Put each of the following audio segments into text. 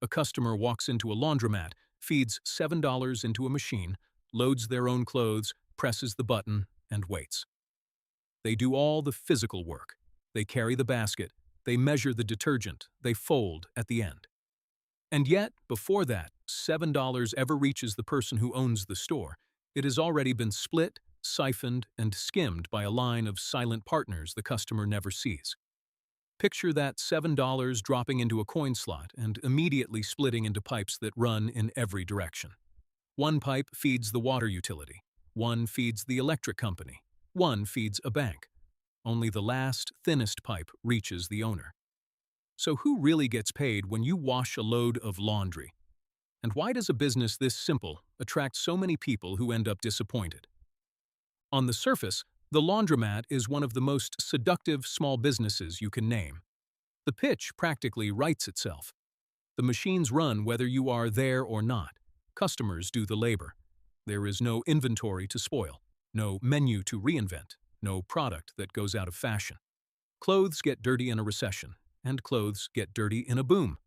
A customer walks into a laundromat, feeds $7 into a machine, loads their own clothes, presses the button, and waits. They do all the physical work. They carry the basket, they measure the detergent, they fold at the end. And yet, before that $7 ever reaches the person who owns the store, it has already been split, siphoned, and skimmed by a line of silent partners the customer never sees. Picture that $7 dropping into a coin slot and immediately splitting into pipes that run in every direction. One pipe feeds the water utility, one feeds the electric company, one feeds a bank. Only the last, thinnest pipe reaches the owner. So who really gets paid when you wash a load of laundry? And why does a business this simple attract so many people who end up disappointed? On the surface, the laundromat is one of the most seductive small businesses you can name. The pitch practically writes itself. The machines run whether you are there or not. Customers do the labor. There is no inventory to spoil, no menu to reinvent, no product that goes out of fashion. Clothes get dirty in a recession, and clothes get dirty in a boom.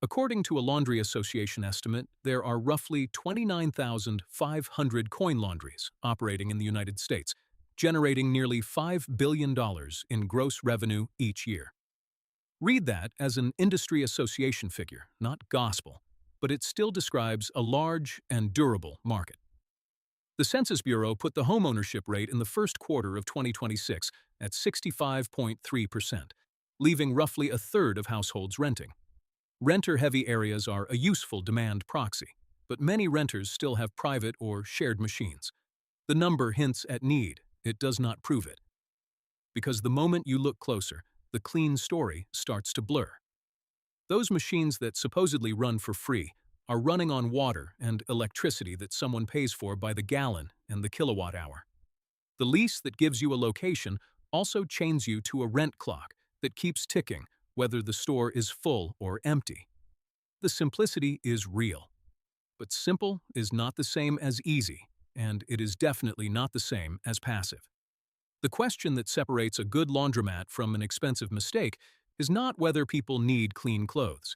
According to a Laundry Association estimate, there are roughly 29,500 coin laundries operating in the United States, generating nearly $5 billion in gross revenue each year. Read that as an industry association figure, not gospel, but it still describes a large and durable market. The Census Bureau put the homeownership rate in the first quarter of 2026 at 65.3%, leaving roughly a third of households renting. Renter-heavy areas are a useful demand proxy, but many renters still have private or shared machines. The number hints at need, it does not prove it. Because the moment you look closer, the clean story starts to blur. Those machines that supposedly run for free are running on water and electricity that someone pays for by the gallon and the kilowatt hour. The lease that gives you a location also chains you to a rent clock that keeps ticking whether the store is full or empty. The simplicity is real. But simple is not the same as easy, and it is definitely not the same as passive. The question that separates a good laundromat from an expensive mistake is not whether people need clean clothes.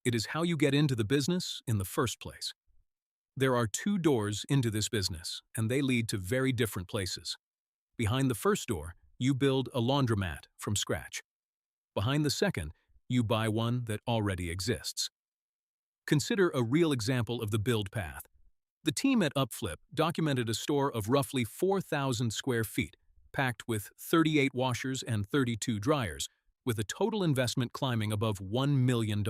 It is how you get into the business in the first place. There are two doors into this business, and they lead to very different places. Behind the first door, you build a laundromat from scratch. Behind the second, you buy one that already exists. Consider a real example of the build path. The team at Upflip documented a store of roughly 4,000 square feet, packed with 38 washers and 32 dryers, with a total investment climbing above $1 million.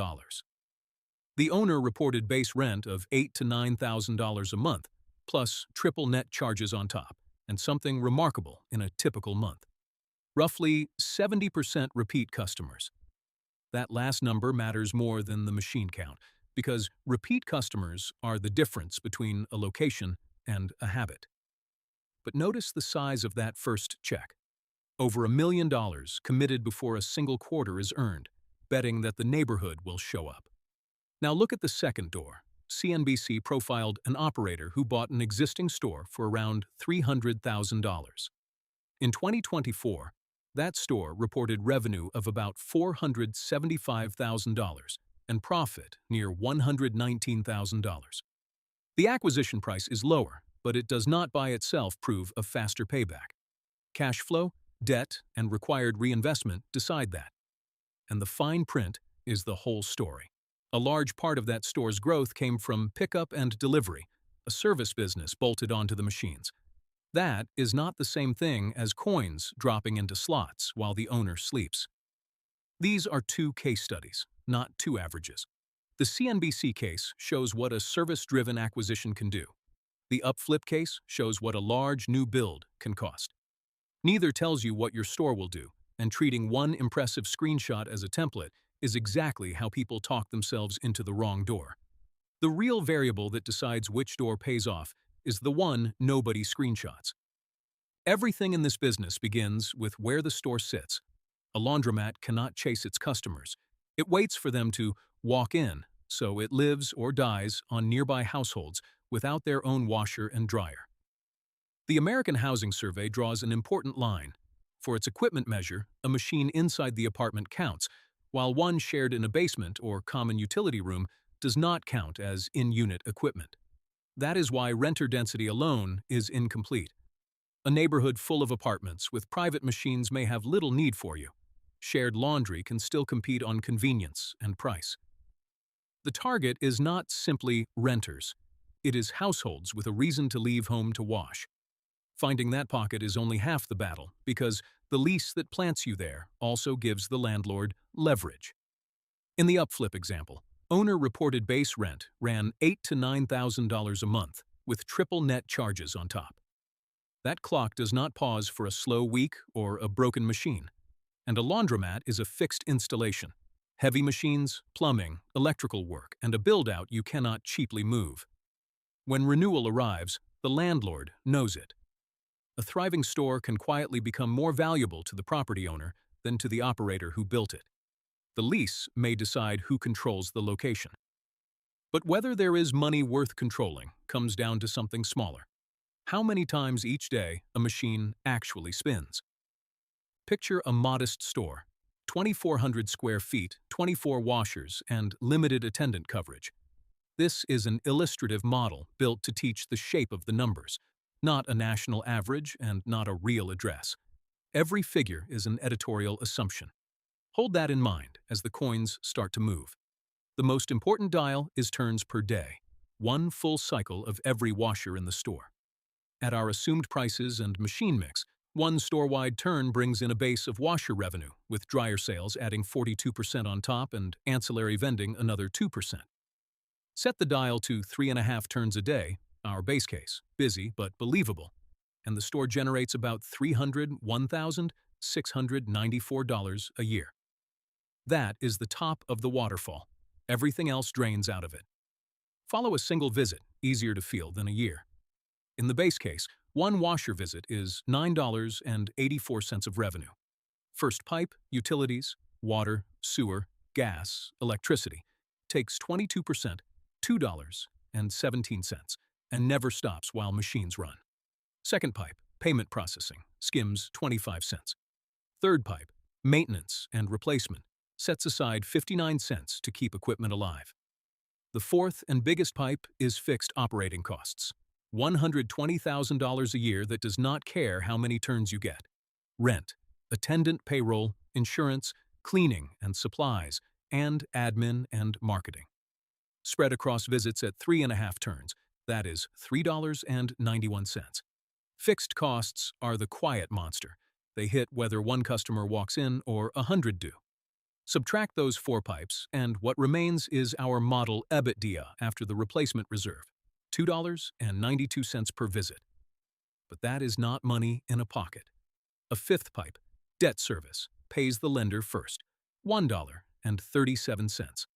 The owner reported base rent of $8,000 to $9,000 a month, plus triple net charges on top, and something remarkable in a typical month. Roughly 70% repeat customers. That last number matters more than the machine count, because repeat customers are the difference between a location and a habit. But notice the size of that first check. Over $1 million committed before a single quarter is earned, betting that the neighborhood will show up. Now look at the second door. CNBC profiled an operator who bought an existing store for around $300,000. In 2024, that store reported revenue of about $475,000 and profit near $119,000. The acquisition price is lower, but it does not by itself prove a faster payback. Cash flow, debt, and required reinvestment decide that. And the fine print is the whole story. A large part of that store's growth came from pickup and delivery, a service business bolted onto the machines. That is not the same thing as coins dropping into slots while the owner sleeps. These are two case studies, not two averages. The CNBC case shows what a service-driven acquisition can do. The Upflip case shows what a large new build can cost. Neither tells you what your store will do, and treating one impressive screenshot as a template is exactly how people talk themselves into the wrong door. The real variable that decides which door pays off is the one nobody screenshots. Everything in this business begins with where the store sits. A laundromat cannot chase its customers. It waits for them to walk in, so it lives or dies on nearby households without their own washer and dryer. The American Housing Survey draws an important line. For its equipment measure, a machine inside the apartment counts, while one shared in a basement or common utility room does not count as in-unit equipment. That is why renter density alone is incomplete. A neighborhood full of apartments with private machines may have little need for you. Shared laundry can still compete on convenience and price. The target is not simply renters. It is households with a reason to leave home to wash. Finding that pocket is only half the battle, because the lease that plants you there also gives the landlord leverage. In the upflip example, owner-reported base rent ran $8,000 to $9,000 a month, with triple net charges on top. That clock does not pause for a slow week or a broken machine. And a laundromat is a fixed installation. Heavy machines, plumbing, electrical work, and a build-out you cannot cheaply move. When renewal arrives, the landlord knows it. A thriving store can quietly become more valuable to the property owner than to the operator who built it. The lease may decide who controls the location. But whether there is money worth controlling comes down to something smaller. How many times each day a machine actually spins? Picture a modest store, 2,400 square feet, 24 washers, and limited attendant coverage. This is an illustrative model built to teach the shape of the numbers, not a national average and not a real address. Every figure is an editorial assumption. Hold that in mind as the coins start to move. The most important dial is turns per day, one full cycle of every washer in the store. At our assumed prices and machine mix, one store-wide turn brings in a base of washer revenue, with dryer sales adding 42% on top and ancillary vending another 2%. Set the dial to 3.5 turns a day, our base case, busy but believable, and the store generates about $301,694 a year. That is the top of the waterfall. Everything else drains out of it. Follow a single visit, easier to feel than a year. In the base case, one washer visit is $9.84 of revenue. First pipe, utilities, water, sewer, gas, electricity takes 22%, $2.17, and never stops while machines run. Second pipe, payment processing, skims 25 cents. Third pipe, maintenance and replacement, sets aside 59 cents to keep equipment alive. The fourth and biggest pipe is fixed operating costs, $120,000 a year that does not care how many turns you get. Rent, attendant payroll, insurance, cleaning and supplies, and admin and marketing. Spread across visits at 3.5 turns, that is $3.91. Fixed costs are the quiet monster. They hit whether one customer walks in or 100 do. Subtract those 4 pipes, and what remains is our model EBITDA after the replacement reserve, $2.92 per visit. But that is not money in a pocket. A fifth pipe, debt service, pays the lender first, $1.37.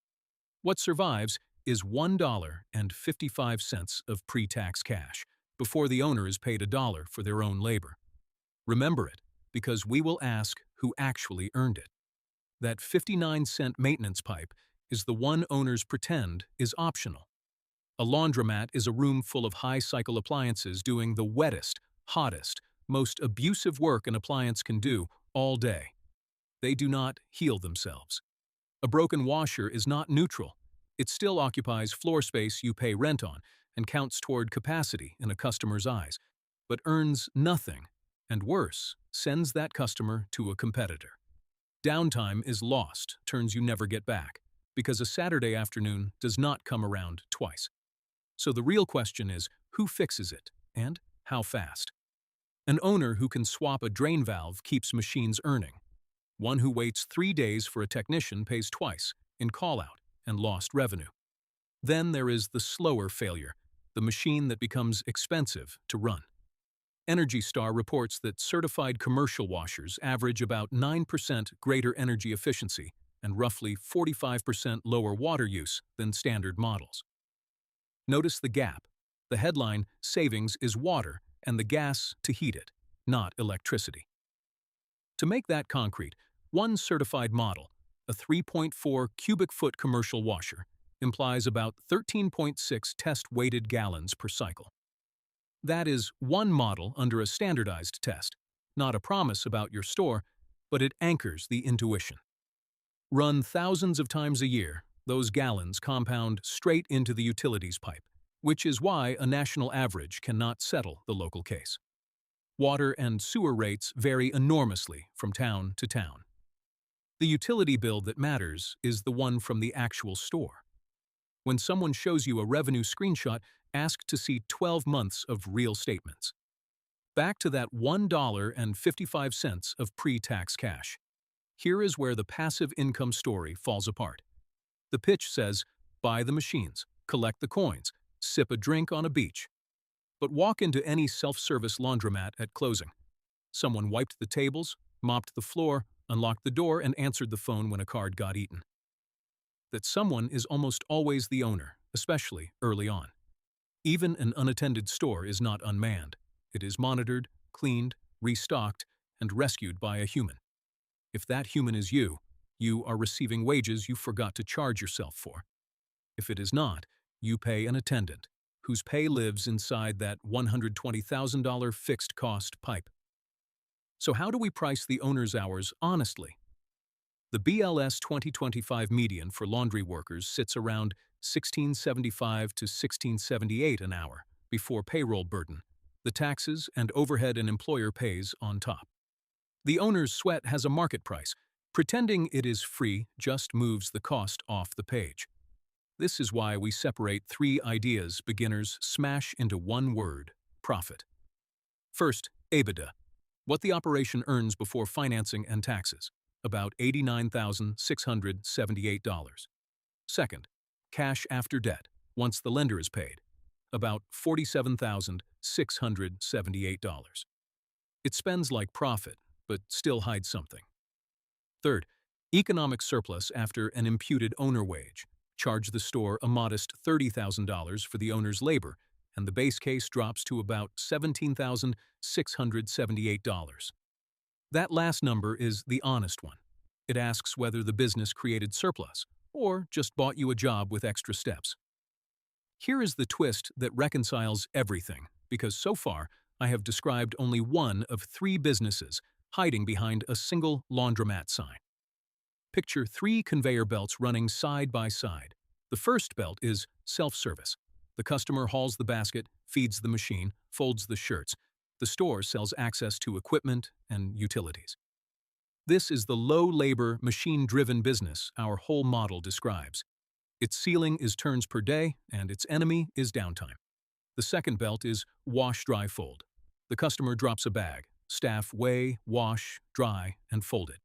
What survives is $1.55 of pre-tax cash, before the owner is paid $1 for their own labor. Remember it, because we will ask who actually earned it. That 59-cent maintenance pipe is the one owners pretend is optional. A laundromat is a room full of high-cycle appliances doing the wettest, hottest, most abusive work an appliance can do all day. They do not heal themselves. A broken washer is not neutral. It still occupies floor space you pay rent on and counts toward capacity in a customer's eyes, but earns nothing, and worse, sends that customer to a competitor. Downtime is lost, turns you never get back, because a Saturday afternoon does not come around twice. So the real question is, who fixes it, and how fast? An owner who can swap a drain valve keeps machines earning. One who waits 3 days for a technician pays twice, in call-out and lost revenue. Then there is the slower failure, the machine that becomes expensive to run. Energy Star reports that certified commercial washers average about 9% greater energy efficiency and roughly 45% lower water use than standard models. Notice the gap. The headline, savings is water and the gas to heat it, not electricity. To make that concrete, one certified model, a 3.4 cubic foot commercial washer, implies about 13.6 test-weighted gallons per cycle. That is one model under a standardized test, not a promise about your store, but it anchors the intuition. Run thousands of times a year, Those gallons compound straight into the utilities pipe, which is why a national average cannot settle the local case. Water and sewer rates vary enormously from town to town. The utility bill that matters is the one from the actual store. When someone shows you a revenue screenshot, ask to see 12 months of real statements. Back to that $1.55 of pre-tax cash. Here is where the passive income story falls apart. The pitch says, buy the machines, collect the coins, sip a drink on a beach. But walk into any self-service laundromat at closing. Someone wiped the tables, mopped the floor, unlocked the door, and answered the phone when a card got eaten. That someone is almost always the owner, especially early on. Even an unattended store is not unmanned. It is monitored, cleaned, restocked, and rescued by a human. If that human is you, you are receiving wages you forgot to charge yourself for. If it is not, you pay an attendant, whose pay lives inside that $120,000 fixed cost pipe. So how do we price the owner's hours honestly? The BLS 2025 median for laundry workers sits around $16.75 to $16.78 an hour before payroll burden, the taxes and overhead an employer pays on top. The owner's sweat has a market price. Pretending it is free just moves the cost off the page. This is why we separate 3 ideas beginners smash into one word: profit. First, EBITDA, what the operation earns before financing and taxes, about $89,678. Second, cash after debt, once the lender is paid, about $47,678. It spends like profit, but still hides something. Third, economic surplus after an imputed owner wage. Charge the store a modest $30,000 for the owner's labor, and the base case drops to about $17,678. That last number is the honest one. It asks whether the business created surplus, or just bought you a job with extra steps. Here is the twist that reconciles everything, because so far I have described only one of 3 businesses hiding behind a single laundromat sign. Picture 3 conveyor belts running side by side. The first belt is self-service. The customer hauls the basket, feeds the machine, folds the shirts. The store sells access to equipment and utilities. This is the low-labor, machine-driven business our whole model describes. Its ceiling is turns per day, and its enemy is downtime. The second belt is wash, dry, fold. The customer drops a bag. Staff weigh, wash, dry, and fold it.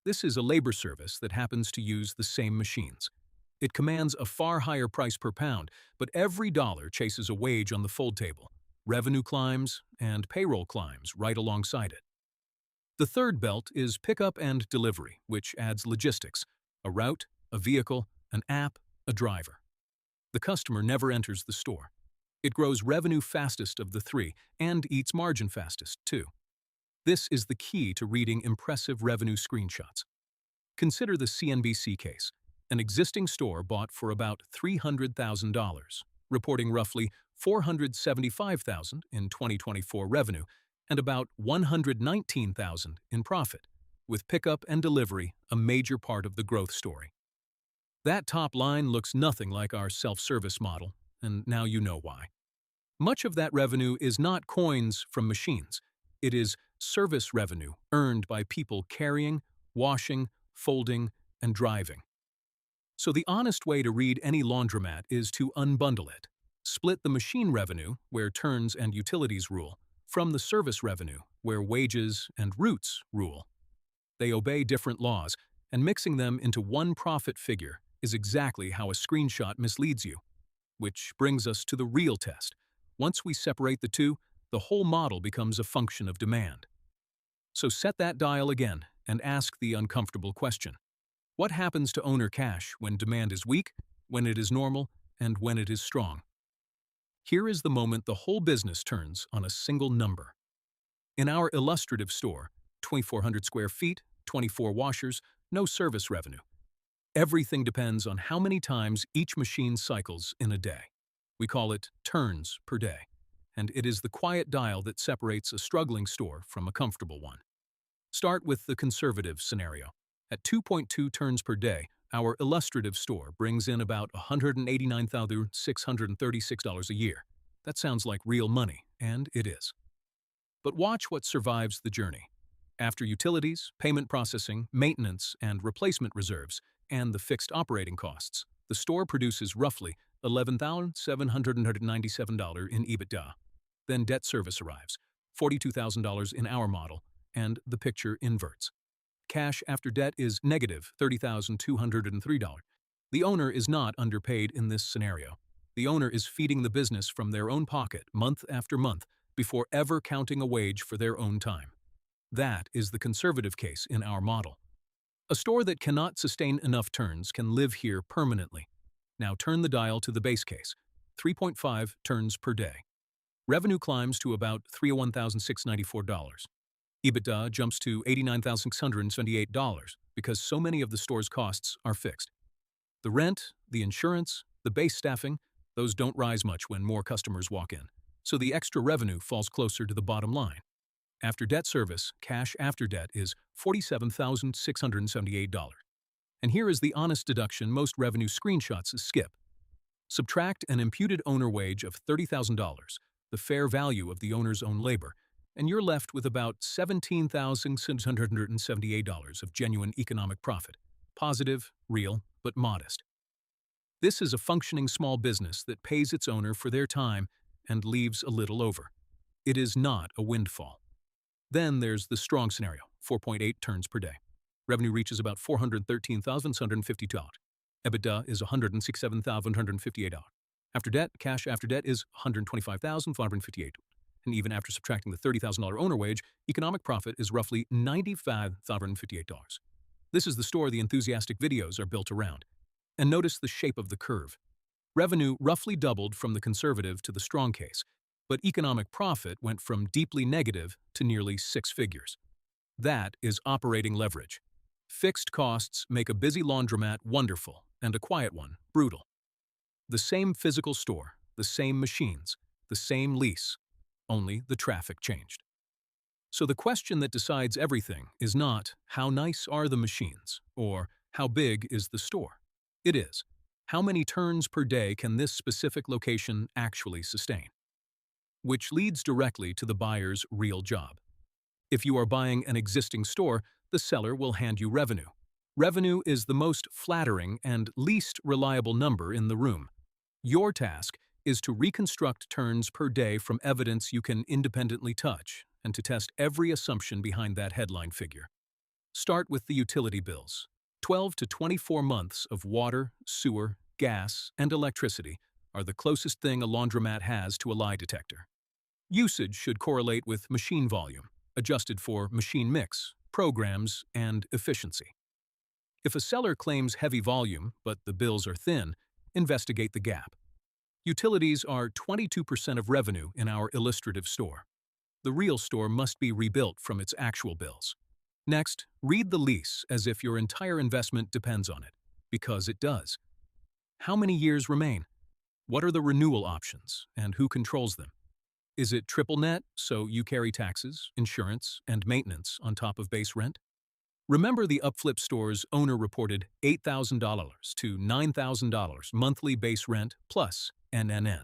This is a labor service that happens to use the same machines. It commands a far higher price per pound, but every dollar chases a wage on the fold table. Revenue climbs, and payroll climbs right alongside it. The third belt is pickup and delivery, which adds logistics: a route, a vehicle, an app, a driver. The customer never enters the store. It grows revenue fastest of the 3 and eats margin fastest, too. This is the key to reading impressive revenue screenshots. Consider the CNBC case. An existing store bought for about $300,000, reporting roughly $475,000 in 2024 revenue and about $119,000 in profit, with pickup and delivery a major part of the growth story. That top line looks nothing like our self-service model, and now you know why. Much of that revenue is not coins from machines. It is service revenue earned by people carrying, washing, folding, and driving. So the honest way to read any laundromat is to unbundle it. Split the machine revenue, where turns and utilities rule, from the service revenue, where wages and routes rule. They obey different laws, and mixing them into one profit figure is exactly how a screenshot misleads you. Which brings us to the real test. Once we separate the two, the whole model becomes a function of demand. So set that dial again and ask the uncomfortable question. What happens to owner cash when demand is weak, when it is normal, and when it is strong? Here is the moment the whole business turns on a single number. In our illustrative store, 2,400 square feet, 24 washers, no service revenue. Everything depends on how many times each machine cycles in a day. We call it turns per day, and it is the quiet dial that separates a struggling store from a comfortable one. Start with the conservative scenario. At 2.2 turns per day, Our illustrative store brings in about $189,636 a year. That sounds like real money, and it is. But watch what survives the journey. After utilities, payment processing, maintenance, and replacement reserves, and the fixed operating costs, the store produces roughly $11,797 in EBITDA. Then debt service arrives, $42,000 in our model, and the picture inverts. Cash after debt is negative $30,203. The owner is not underpaid in this scenario. The owner is feeding the business from their own pocket month after month before ever counting a wage for their own time. That is the conservative case in our model. A store that cannot sustain enough turns can live here permanently. Now turn the dial to the base case, 3.5 turns per day. Revenue climbs to about $301,694. EBITDA jumps to $89,678 because so many of the store's costs are fixed. The rent, the insurance, the base staffing, those don't rise much when more customers walk in, so the extra revenue falls closer to the bottom line. After debt service, cash after debt is $47,678. And here is the honest deduction most revenue screenshots skip. Subtract an imputed owner wage of $30,000, the fair value of the owner's own labor, and you're left with about $17,678 of genuine economic profit. Positive, real, but modest. This is a functioning small business that pays its owner for their time and leaves a little over. It is not a windfall. Then there's the strong scenario, 4.8 turns per day. Revenue reaches about $413,752. EBITDA is $167,158. After debt, cash after debt is $125,558. And even after subtracting the $30,000 owner wage, economic profit is roughly $95,058. This is the store the enthusiastic videos are built around. And notice the shape of the curve. Revenue roughly doubled from the conservative to the strong case, but economic profit went from deeply negative to nearly six figures. That is operating leverage. Fixed costs make a busy laundromat wonderful and a quiet one brutal. The same physical store, the same machines, the same lease, only the traffic changed. So the question that decides everything is not how nice are the machines or how big is the store. It is, how many turns per day can this specific location actually sustain? Which leads directly to the buyer's real job. If you are buying an existing store, the seller will hand you revenue. Revenue is the most flattering and least reliable number in the room. Your task is to reconstruct turns per day from evidence you can independently touch and to test every assumption behind that headline figure. Start with the utility bills. 12 to 24 months of water, sewer, gas, and electricity are the closest thing a laundromat has to a lie detector. Usage should correlate with machine volume, adjusted for machine mix, programs, and efficiency. If a seller claims heavy volume but the bills are thin, investigate the gap. Utilities are 22% of revenue in our illustrative store. The real store must be rebuilt from its actual bills. Next, read the lease as if your entire investment depends on it, because it does. How many years remain? What are the renewal options, and who controls them? Is it triple net, so you carry taxes, insurance, and maintenance on top of base rent? Remember the Upflip store's owner reported $8,000 to $9,000 monthly base rent plus NNN.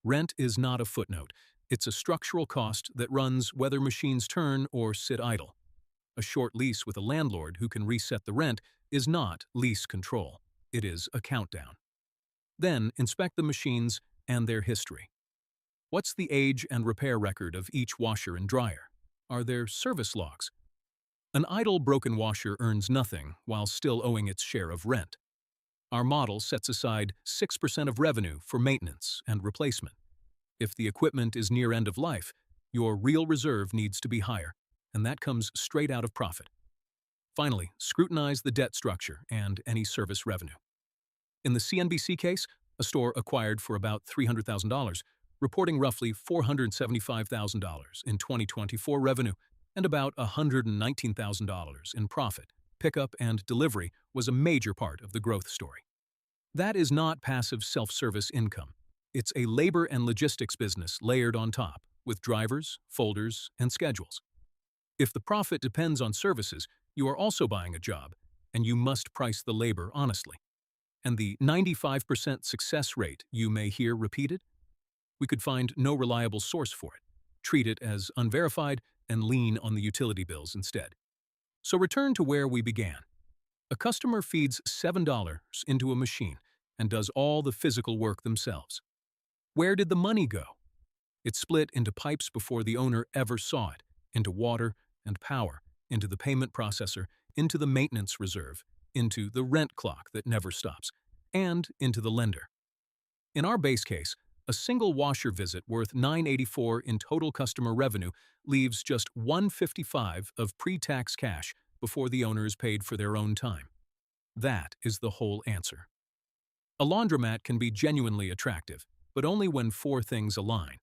Rent is not a footnote. It's a structural cost that runs whether machines turn or sit idle. A short lease with a landlord who can reset the rent is not lease control. It is a countdown. Then inspect the machines and their history. What's the age and repair record of each washer and dryer? Are there service logs? An idle broken washer earns nothing while still owing its share of rent. Our model sets aside 6% of revenue for maintenance and replacement. If the equipment is near end of life, your real reserve needs to be higher, and that comes straight out of profit. Finally, scrutinize the debt structure and any service revenue. In the CNBC case, a store acquired for about $300,000, reporting roughly $475,000 in 2024 revenue and about $119,000 in profit. Pickup and delivery was a major part of the growth story. That is not passive self-service income. It's a labor and logistics business layered on top, with drivers, folders, and schedules. If the profit depends on services, you are also buying a job, and you must price the labor honestly. And the 95% success rate you may hear repeated? We could find no reliable source for it, treat it as unverified, and lean on the utility bills instead. So return to where we began. A customer feeds $7 into a machine and does all the physical work themselves. Where did the money go? It split into pipes before the owner ever saw it, into water and power, into the payment processor, into the maintenance reserve, into the rent clock that never stops, and into the lender. In our base case, a single washer visit worth $984 in total customer revenue leaves just $155 of pre-tax cash before the owner is paid for their own time. That is the whole answer. A laundromat can be genuinely attractive, but only when four things align.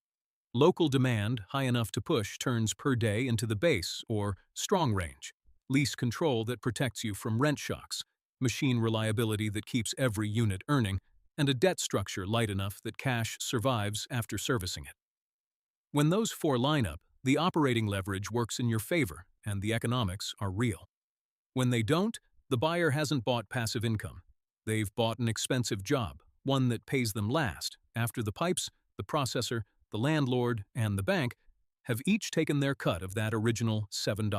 Local demand, high enough to push turns per day into the base, or strong range. Lease control that protects you from rent shocks. Machine reliability that keeps every unit earning. And a debt structure light enough that cash survives after servicing it. When those four line up, the operating leverage works in your favor, and the economics are real. When they don't, the buyer hasn't bought passive income. They've bought an expensive job, one that pays them last, after the pipes, the processor, the landlord, and the bank have each taken their cut of that original $7.